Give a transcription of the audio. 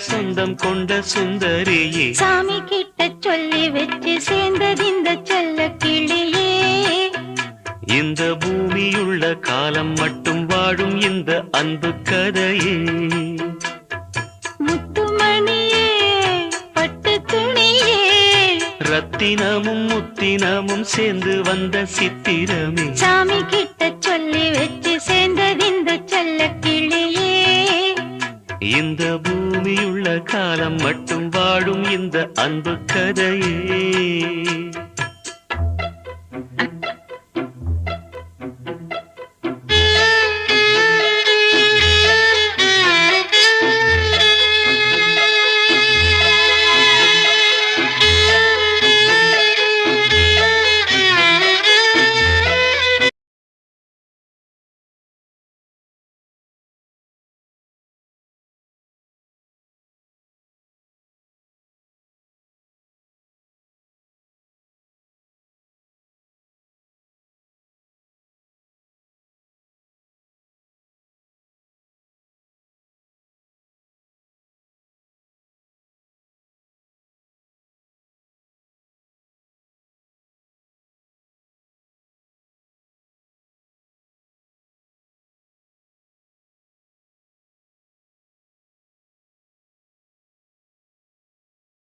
சொந்தம் கொண்ட சுந்தரியே, சாமி கிட்ட சொல்லி வச்சு சேர்ந்தது இந்த செல்ல கிளியே. இந்த பூமியுள்ள காலம் மட்டும் வாழும் இந்த அன்பு கதையே. முத்துமணியே பட்டு துணியே, ரத்தினமும் முத்தினமும் சேர்ந்து வந்த சித்திரமே, சாமி கிட்ட சொல்லி வச்சு சேர்ந்தது இந்த செல்ல கிளியே. இந்த பூமியுள்ள காலம் மட்டும் வாழும் இந்த அன்பு கதையே.